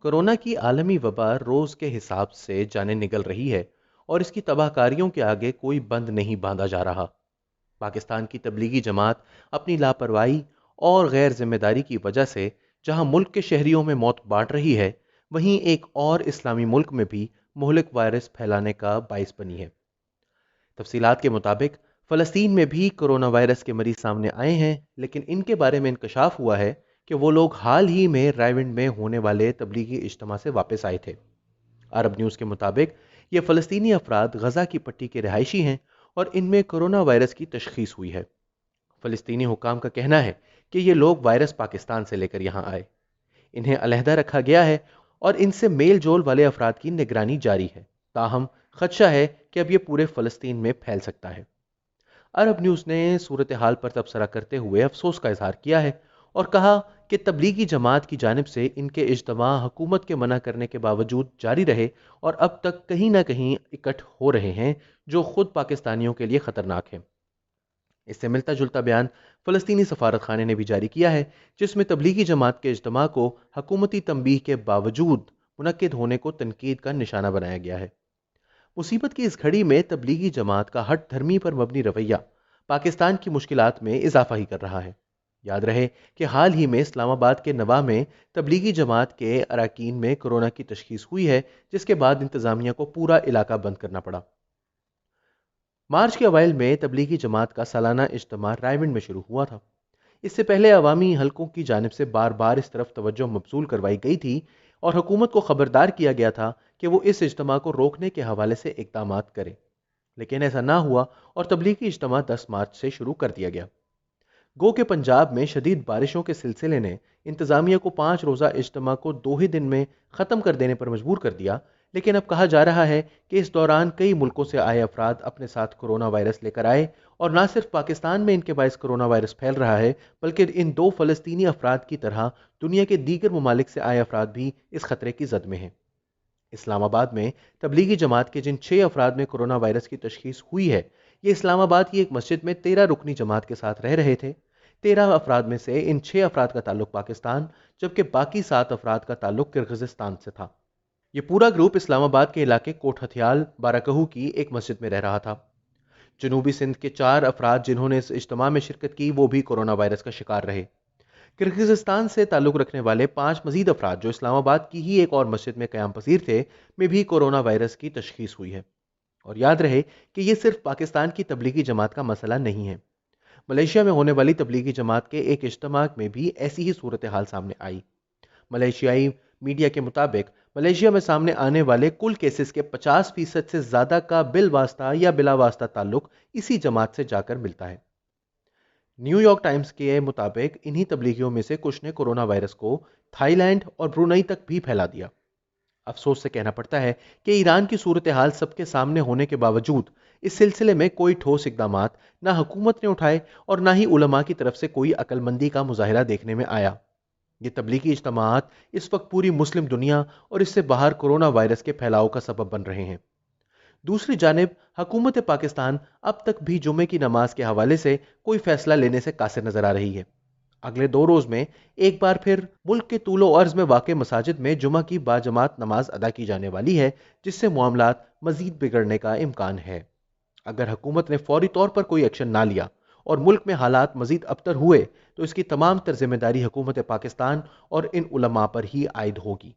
Corona کی عالمی وبا روز کے حساب سے جانیں نگل رہی ہے اور اس کی تباہ کاریوں کے آگے کوئی بند نہیں باندھا جا رہا۔ پاکستان کی تبلیغی جماعت اپنی لاپرواہی اور غیر ذمہ داری کی وجہ سے جہاں ملک کے شہریوں میں موت بانٹ رہی ہے، وہیں ایک اور اسلامی ملک میں بھی مہلک وائرس پھیلانے کا باعث بنی ہے۔ تفصیلات کے مطابق فلسطین میں بھی کرونا وائرس کے مریض سامنے آئے ہیں، لیکن ان کے بارے میں انکشاف ہوا ہے کہ وہ لوگ حال ہی میں رائونڈ میں ہونے والے تبلیغی اجتماع سے واپس آئے تھے۔ عرب نیوز کے مطابق یہ فلسطینی افراد غزہ کی پٹی کے رہائشی ہیں اور ان میں کرونا وائرس کی تشخیص ہوئی ہے۔ فلسطینی حکام کا کہنا ہے کہ یہ لوگ وائرس پاکستان سے لے کر یہاں آئے، انہیں علیحدہ رکھا گیا ہے اور ان سے میل جول والے افراد کی نگرانی جاری ہے، تاہم خدشہ ہے کہ اب یہ پورے فلسطین میں پھیل سکتا ہے۔ عرب نیوز نے صورتحال پر تبصرہ کرتے ہوئے افسوس کا اظہار کیا ہے اور کہا کہ تبلیغی جماعت کی جانب سے ان کے اجتماع حکومت کے منع کرنے کے باوجود جاری رہے اور اب تک کہیں نہ کہیں اکٹھ ہو رہے ہیں، جو خود پاکستانیوں کے لیے خطرناک ہے۔ اس سے ملتا جلتا بیان فلسطینی سفارت خانے نے بھی جاری کیا ہے، جس میں تبلیغی جماعت کے اجتماع کو حکومتی تنبیہ کے باوجود منعقد ہونے کو تنقید کا نشانہ بنایا گیا ہے۔ مصیبت کی اس گھڑی میں تبلیغی جماعت کا ہٹ دھرمی پر مبنی رویہ پاکستان کی مشکلات میں اضافہ ہی کر رہا ہے۔ یاد رہے کہ حال ہی میں اسلام آباد کے نواں میں تبلیغی جماعت کے اراکین میں کورونا کی تشخیص ہوئی ہے، جس کے بعد انتظامیہ کو پورا علاقہ بند کرنا پڑا۔ مارچ کے اوائل میں تبلیغی جماعت کا سالانہ اجتماع رائونڈ میں شروع ہوا تھا۔ اس سے پہلے عوامی حلقوں کی جانب سے بار بار اس طرف توجہ مبذول کروائی گئی تھی اور حکومت کو خبردار کیا گیا تھا کہ وہ اس اجتماع کو روکنے کے حوالے سے اقدامات کرے، لیکن ایسا نہ ہوا اور تبلیغی اجتماع 10 مارچ سے شروع کر دیا گیا۔ گو کہ پنجاب میں شدید بارشوں کے سلسلے نے انتظامیہ کو 5 روزہ اجتماع کو 2 ہی دن میں ختم کر دینے پر مجبور کر دیا، لیکن اب کہا جا رہا ہے کہ اس دوران کئی ملکوں سے آئے افراد اپنے ساتھ کرونا وائرس لے کر آئے اور نہ صرف پاکستان میں ان کے باعث کرونا وائرس پھیل رہا ہے، بلکہ ان 2 فلسطینی افراد کی طرح دنیا کے دیگر ممالک سے آئے افراد بھی اس خطرے کی زد میں ہیں۔ اسلام آباد میں تبلیغی جماعت کے جن 6 افراد میں کرونا وائرس کی تشخیص ہوئی ہے، یہ اسلام آباد کی ایک مسجد میں 13 رکنی جماعت کے ساتھ رہ رہے تھے۔ 13 افراد میں سے ان 6 افراد کا تعلق پاکستان، جبکہ باقی 7 افراد کا تعلق کرغزستان سے تھا۔ یہ پورا گروپ اسلام آباد کے علاقے کوٹ ہتھیال بارکہو کی ایک مسجد میں رہ رہا تھا۔ جنوبی سندھ کے 4 افراد جنہوں نے اس اجتماع میں شرکت کی، وہ بھی کورونا وائرس کا شکار رہے۔ کرغزستان سے تعلق رکھنے والے 5 مزید افراد جو اسلام آباد کی ہی ایک اور مسجد میں قیام پذیر تھے، میں بھی کورونا وائرس کی تشخیص ہوئی ہے۔ اور یاد رہے کہ یہ صرف پاکستان کی تبلیغی جماعت کا مسئلہ نہیں ہے۔ ملیشیا میں ہونے والی تبلیغی جماعت کے ایک اجتماع میں بھی ایسی ہی صورتحال سامنے آئی۔ ملیشیائی میڈیا کے مطابق ملیشیا میں سامنے آنے والے کل کیسز کے 50% سے زیادہ کا بالواسطہ یا بلا واسطہ تعلق اسی جماعت سے جا کر ملتا ہے۔ نیو یارک ٹائمز کے مطابق انہی تبلیغیوں میں سے کچھ نے کورونا وائرس کو تھائی لینڈ اور برونئی تک بھی پھیلا دیا۔ افسوس سے کہنا پڑتا ہے کہ ایران کی صورتحال سب کے سامنے ہونے کے باوجود اس سلسلے میں کوئی ٹھوس اقدامات نہ حکومت نے اٹھائے اور نہ ہی علماء کی طرف سے کوئی عقل مندی کا مظاہرہ دیکھنے میں آیا۔ یہ تبلیغی اجتماعات اس وقت پوری مسلم دنیا اور اس سے باہر کورونا وائرس کے پھیلاؤ کا سبب بن رہے ہیں۔ دوسری جانب حکومت پاکستان اب تک بھی جمعے کی نماز کے حوالے سے کوئی فیصلہ لینے سے قاصر نظر آ رہی ہے۔ اگلے 2 روز میں ایک بار پھر ملک کے طول و عرض میں واقع مساجد میں جمعہ کی باجماعت نماز ادا کی جانے والی ہے، جس سے معاملات مزید بگڑنے کا امکان ہے۔ اگر حکومت نے فوری طور پر کوئی ایکشن نہ لیا اور ملک میں حالات مزید ابتر ہوئے تو اس کی تمام تر ذمہ داری حکومت پاکستان اور ان علماء پر ہی عائد ہوگی۔